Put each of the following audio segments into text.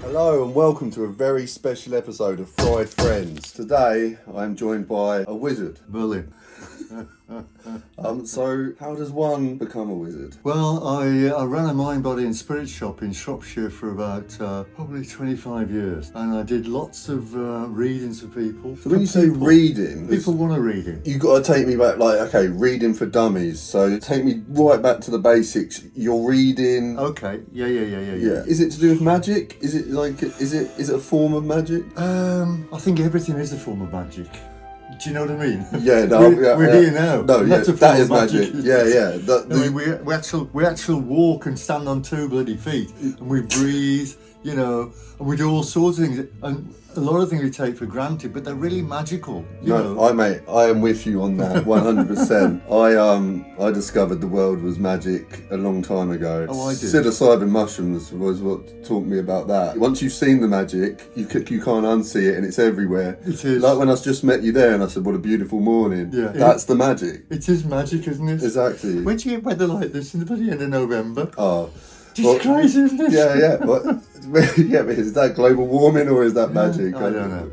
Hello and welcome to a very special episode of Fried Friends. Today I am joined by a wizard. Merlin. So how does one become a wizard? Well, I ran a mind, body and spirit shop in Shropshire for about probably 25 years, and I did lots of readings for people. So when you say reading, people want a reading. You've got to take me back, reading for dummies. So take me right back to the basics. You're reading. Okay. Yeah. Is it to do with magic? Is it a form of magic? I think everything is a form of magic. Do you know what I mean? Yeah, no, we're here now. No, that's that is magic. Yeah. We actually walk and stand on two bloody feet, and we breathe, and we do all sorts of things. And a lot of things we take for granted, but they're really magical. I am with you on that 100%. I discovered the world was magic a long time ago. Oh, I did. Psilocybin mushrooms was what taught me about that. Once you've seen the magic, you can't unsee it, and it's everywhere. It is. Like when I just met you there, and I said, "What a beautiful morning." Yeah. That's the magic. It is magic, isn't it? Exactly. When do you get weather like this in the bloody end of November? Oh. It's crazy, isn't it? Yeah. But is that global warming or is that magic? I don't know.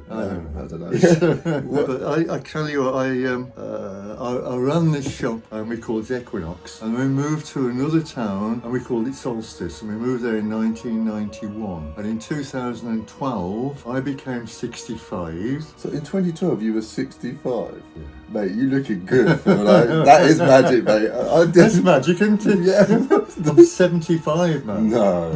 But I tell you what, I ran this shop and we called it Equinox, and we moved to another town and we called it Solstice, and we moved there in 1991. And in 2012, I became 65. So in 2012, you were 65. Yeah. Mate, you looking good. That is magic, mate. That's magic, isn't it? Yeah. I'm 75, man. No,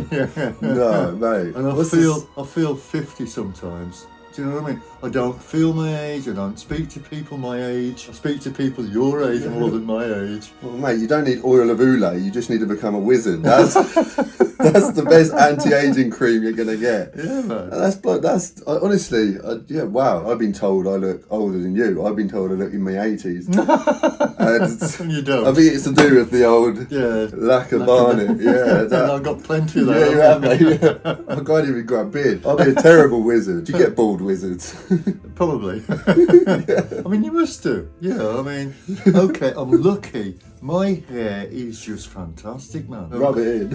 mate. And I feel 50 sometimes. Do you know what I mean? I don't feel my age, I don't speak to people my age. I speak to people your age more than my age. Well, mate, you don't need oil of Oulé, you just need to become a wizard. That's the best anti-aging cream you're going to get. Yeah, man. That's honestly, wow, I've been told I look older than you. I've been told I look in my 80s. And you don't. I think it's to do with the old lack of barnet. Yeah, I've got plenty of that. Yeah, you have, mate. Yeah. I can't even grow a beard. I'll be a terrible wizard. Do you get bald wizards? Probably. I mean, you must do. Yeah, I mean, okay, I'm lucky. My hair is just fantastic, man. Rub it in.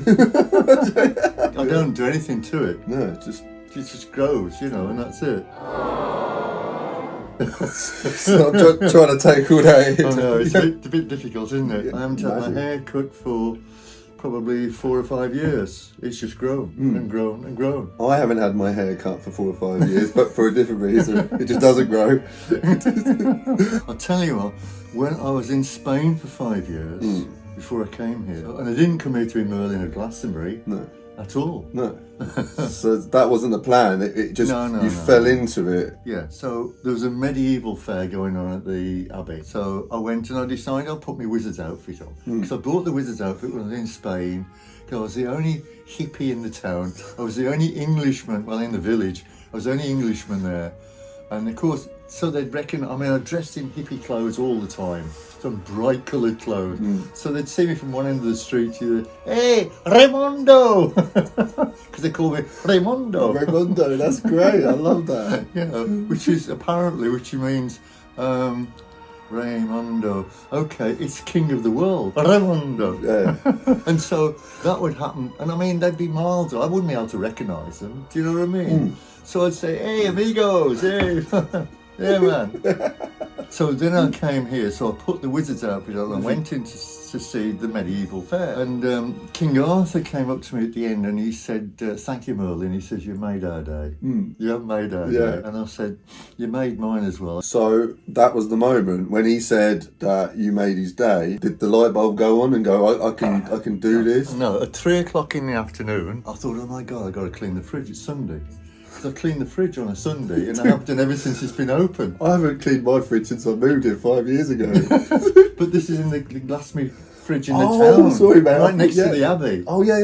I don't do anything to it. No, it just grows, and that's it. So I'm trying to take all that in. I know, it's a bit difficult, isn't it? I haven't had my hair cut for probably 4 or 5 years. It's just grown and grown and grown. I haven't had my hair cut for 4 or 5 years, but for a different reason. It just doesn't grow. I'll tell you what, when I was in Spain for 5 years, before I came here, and I didn't come here to be Merlin or Glastonbury. No. At all. No. So that wasn't the plan. It just, you fell into it. Yeah, so there was a medieval fair going on at the Abbey. So I went and I decided I'll put my wizard's outfit on. Because I bought the wizard's outfit when I was in Spain. Because I was the only hippie in the town. I was the only Englishman, in the village. I was the only Englishman there. And of course, so they'd reckon, I dressed in hippie clothes all the time. Some bright coloured clothes. So they'd see me from one end of the street to the, hey, Raimondo! Because they call me Raimondo. Raimondo, that's great. I love that. Which means Raimondo. Okay, it's king of the world. Raimondo. Yeah. And so that would happen. And they'd be miles. I wouldn't be able to recognise them. Do you know what I mean? So I'd say, hey, amigos, hey. Yeah, man. So then I came here, so I put the wizard's outfit on and went in to see the medieval fair. And King Arthur came up to me at the end and he said, thank you, Merlin. He says, you made our day. You have made our day. And I said, you made mine as well. So that was the moment when he said that you made his day. Did the light bulb go on and go, I can do this? No, at 3 o'clock in the afternoon, I thought, oh my God, I've got to clean the fridge. It's Sunday. I clean the fridge on a Sunday, and I have done ever since it's been open. I haven't cleaned my fridge since I moved here 5 years ago. But this is in the Glastonbury fridge in the town. Oh, sorry, man. Right next to the Abbey. Oh, yeah.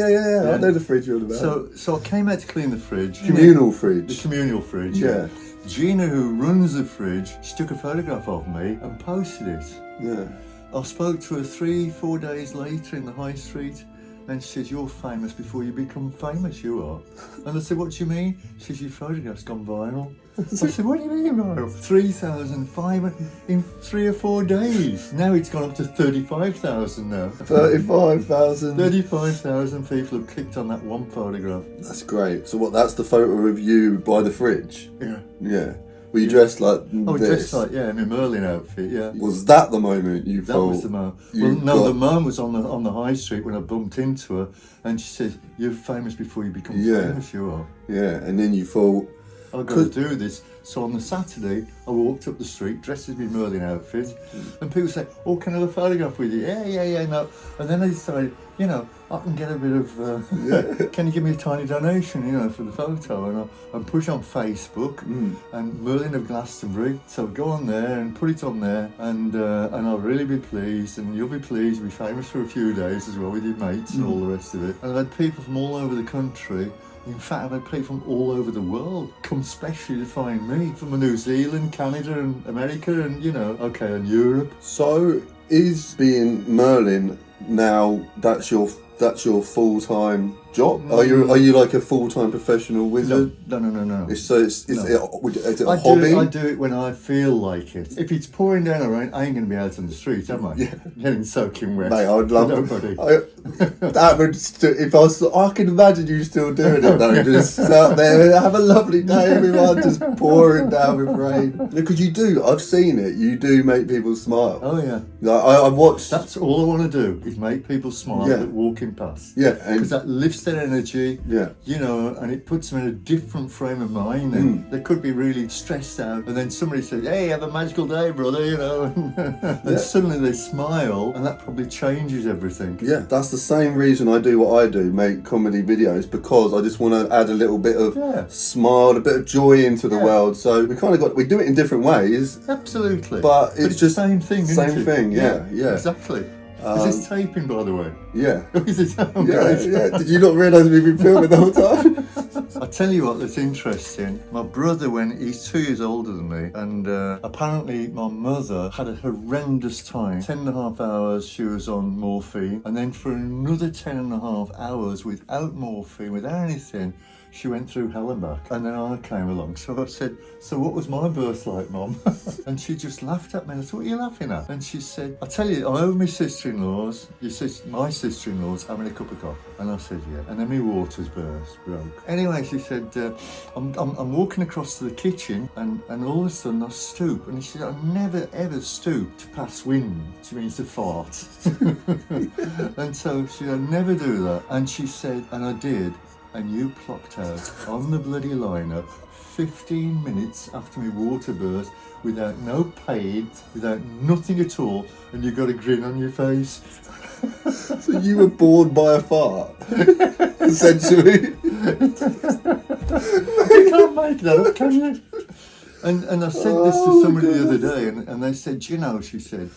I know the fridge you're about. So I came out to clean the fridge. Communal fridge. The communal fridge, yeah. Gina, who runs the fridge, she took a photograph of me and posted it. Yeah. I spoke to her 3-4 days later in the high street. And she says, you're famous before you become famous, you are. And I said, what do you mean? She says, your photograph's gone viral. I said, what do you mean viral? 3,500 in 3 or 4 days. Now it's gone up to 35,000 now. 35,000. 35,000 people have clicked on that one photograph. That's great. So what, that's the photo of you by the fridge? Yeah. Yeah. Were you dressed like Oh, this? dressed like, yeah, in a Merlin outfit, yeah. Was that the moment you That thought? was the moment. you Well, no, got- the moment was on the high street when I bumped into her, and she said, "You're famous before you become Yeah. famous. You are. Yeah, and then you thought, I've got to do this." So on the Saturday, I walked up the street dressed as my Merlin outfit, and people say, "Oh, can I have a photograph with you?" Yeah, no. And then I decided, I can get a bit of. Can you give me a tiny donation, for the photo? And I push on Facebook and Merlin of Glastonbury. So go on there and put it on there, and I'll really be pleased, and you'll be pleased. Be famous for a few days as well with your mates and all the rest of it. And I've had people from all over the country. In fact, I've had people from all over the world come specially to find me, from New Zealand, Canada and America and, and Europe. so is being Merlin now, that's your full-time job? Are you like a full-time professional wizard? No. Is No. it a hobby? I do it when I feel like it. If it's pouring down a rain, I ain't going to be out on the street, am I? Yeah. Getting soaking wet. Mate, I would love Nobody. that would if I can imagine you still doing it though, just out there, have a lovely day, everyone, just pouring down with rain. Because I've seen it. You do make people smile. Oh yeah. Like I've watched. That's all I want to do is make people smile Yeah. that walking past. Yeah, Because that lifts their energy. Yeah. And it puts them in a different frame of mind. And they could be really stressed out, and then somebody says, "Hey, have a magical day, brother," and suddenly they smile, and that probably changes everything. Yeah, that's the same reason I do what I do, make comedy videos, because I just want to add a little bit of smile, a bit of joy into the world. So we do it in different ways. Absolutely. But it's the just same thing, same isn't it? thing, yeah. Exactly. Is this taping, by the way? Yeah. Is it? Oh, Yeah, great. yeah. Did you not realise we've been filming the whole time? I tell you what, that's interesting. My brother, he's 2 years older than me, and apparently my mother had a horrendous time. 10.5 hours she was on morphine, and then for another 10.5 hours without morphine, without anything, she went through hell and back. And then I came along. So I said, "So what was my birth like, Mum?" And she just laughed at me. And I said, "What are you laughing at?" And she said, "I tell you, I'm over my sister-in-law's. My sister-in-law's having a cup of coffee." And I said, "Yeah." And then my waters broke. Anyway, she said, I'm walking across to the kitchen, and all of a sudden I stoop. And she said, "I never ever stoop to pass wind." She means to fart. And so she said, "I never do that." And she said, and I did. And you plopped out on the bloody liner 15 minutes after my water burst, without no pain, without nothing at all, and you got a grin on your face. So you were born by a fart, essentially. You can't make that up, can you? And I said this to somebody the other day, and they said, she said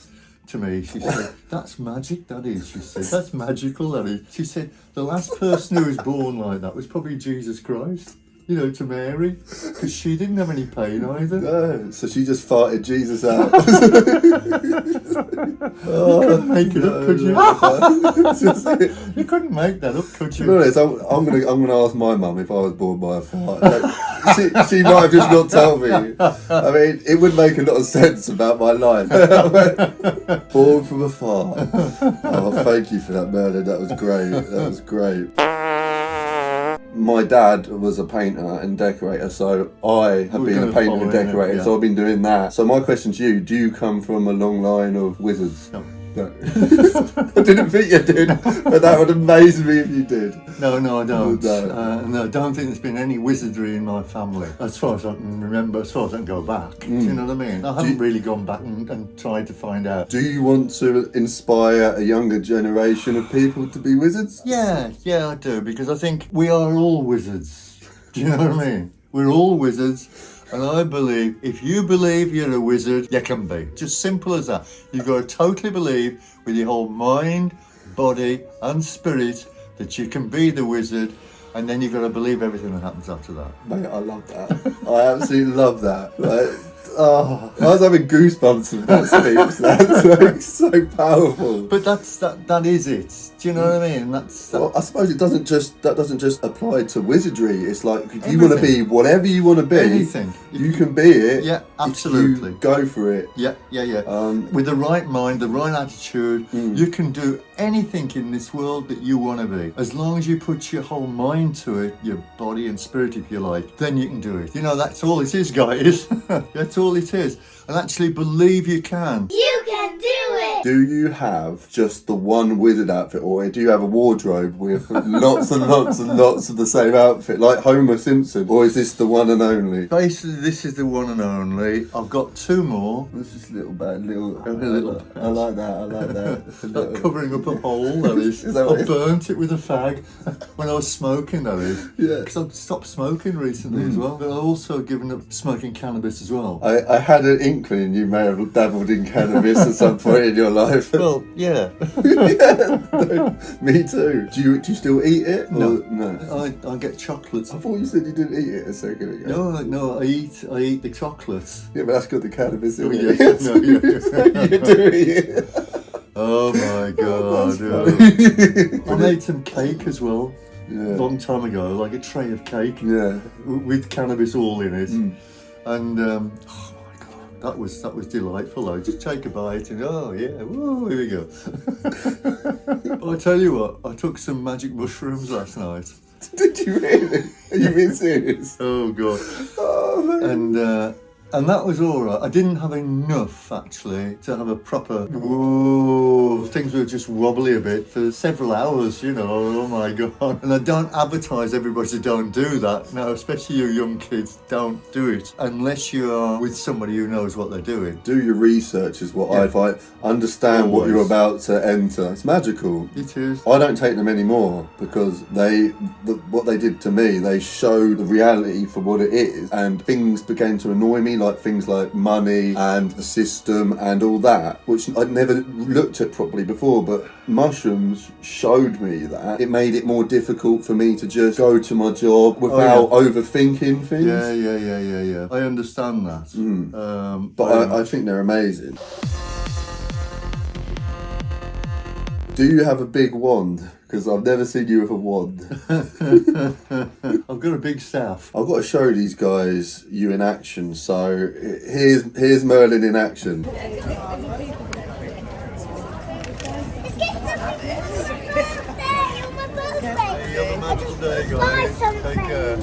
to me, she said, "That's magic, that is." She said, "That's magical, that is." She said, "The last person who was born like that was probably Jesus Christ, to Mary, because she didn't have any pain either." No, so she just farted Jesus out. You couldn't make it up, could you? You couldn't make that up, could To be you? honest, I'm gonna ask my mum if I was born by a fart. Like, she might have just not told me. I mean, it would make a lot of sense about my life. Born from a fart. Oh, thank you for that, Merlin. That was great. That was great. My dad was a painter and decorator, so I have been a painter and decorator, so I've been doing that. So my question to you, do you come from a long line of wizards? No. No. I didn't think you did, but that would amaze me if you did. No, I don't. No. No, I don't think there's been any wizardry in my family, as far as I can remember, as far as I can go back. Do you know what I mean? I haven't really gone back and tried to find out. Do you want to inspire a younger generation of people to be wizards? Yeah, I do, because I think we are all wizards. Do you know what I mean? We're all wizards. And I believe, if you believe you're a wizard, you can be. Just simple as that. You've got to totally believe with your whole mind, body and spirit that you can be the wizard, and then you've got to believe everything that happens after that. Mate, I love that. I absolutely love that. I was having goosebumps with that speech. That's like so powerful. But that is it. Do you know what I mean? Well, I suppose that doesn't just apply to wizardry. It's like if you want to be whatever you want to be, anything you can be it. Yeah, absolutely. If you go for it. Yeah. With the right mind, the right attitude, you can do anything in this world that you want to be. As long as you put your whole mind to it, your body and spirit, if you like, then you can do it. You know, that's all it is, guys. That's all it is. And actually believe you can. You can do it! Do you have just the one wizard outfit, or do you have a wardrobe with lots and lots and lots of the same outfit, like Homer Simpson, or is this the one and only? Basically, this is the one and only. I've got two more. This is little bad, little. I like that. I like that. Not covering up a hole, that is. Is that what I it is? burnt it with a fag when I was smoking, that is. Yeah. Because I've stopped smoking recently as well. But I've also given up smoking cannabis as well. I had an inkling you may have dabbled in cannabis at some point in your life. Well, yeah. Yeah, me too. Do you still eat it? Or No. I get chocolates. I thought you said you didn't eat it a second ago. No, I eat the chocolates. Yeah, but that's got the cannabis in Oh, it. yeah. No, yeah. You do eat it. Oh my god. That's I made some cake as well. Yeah. A long time ago, like a tray of cake Yeah. with cannabis all in it. And oh my god, that was delightful though. Just take a bite and oh yeah, woo, here we go. But I tell you what, I took some magic mushrooms last night. Did you really? Are you being serious? Oh god. Oh, man. And that was all right. I didn't have enough actually to have a proper. Whoa, things were just wobbly a bit for several hours. You know. Oh my god! And I don't advise everybody to don't do that. No, especially you young kids, don't do it unless you are with somebody who knows what they're doing. Do your research is what I find. Understand what Always. you're about to enter. It's magical. It is. I don't take them anymore because what they did to me, they showed the reality for what it is, and things began to annoy me, like things like money and the system and all that, which I'd never looked at properly before, but mushrooms showed me that. It made it more difficult for me to just go to my job without overthinking things. Yeah. I understand that. But I think they're amazing. Do you have a big wand? Because I've never seen you with a wand. I've got a big staff. I've got to show these guys you in action. So here's Merlin in action. Guys. Take care.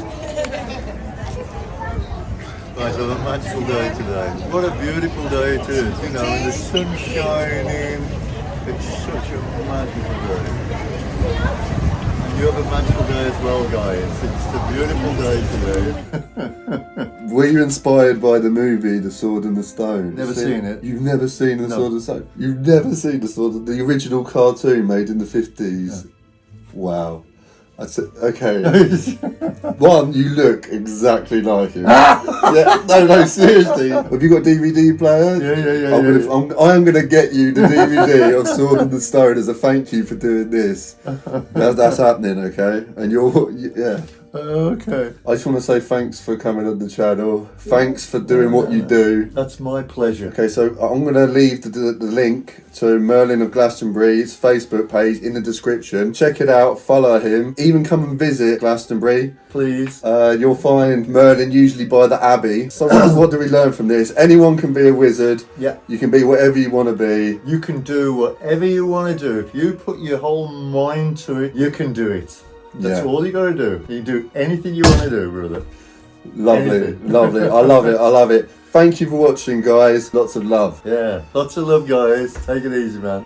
Right, so a magical day today. What a beautiful day it is, you know, and the sun's shining. It's such a magical day. And you have a magical day as well, guys. It's a beautiful day today. Were you inspired by the movie The Sword and the Stone? Never seen it. You've never seen The No. Sword and the Stone? You've never seen the original cartoon made in the 50s? No. Wow. Okay. One, you look exactly like him. No, seriously. Have you got a DVD player? Yeah. I'm going to get you the DVD of Sword and the Stone as a thank you for doing this. That's happening, okay? And yeah. Okay. I just want to say thanks for coming on the channel. Thanks for doing what you do. That's my pleasure. Okay, so I'm going to leave the link to Merlin of Glastonbury's Facebook page in the description. Check it out, follow him, even come and visit Glastonbury. Please. You'll find Merlin usually by the Abbey. So what do we learn from this? Anyone can be a wizard. Yeah. You can be whatever you want to be. You can do whatever you want to do. If you put your whole mind to it, you can do it. That's all you got to do. You can do anything you want to do, brother. Lovely, Anything. lovely. I love it. Thank you for watching, guys. Lots of love. Yeah. Lots of love, guys. Take it easy, man.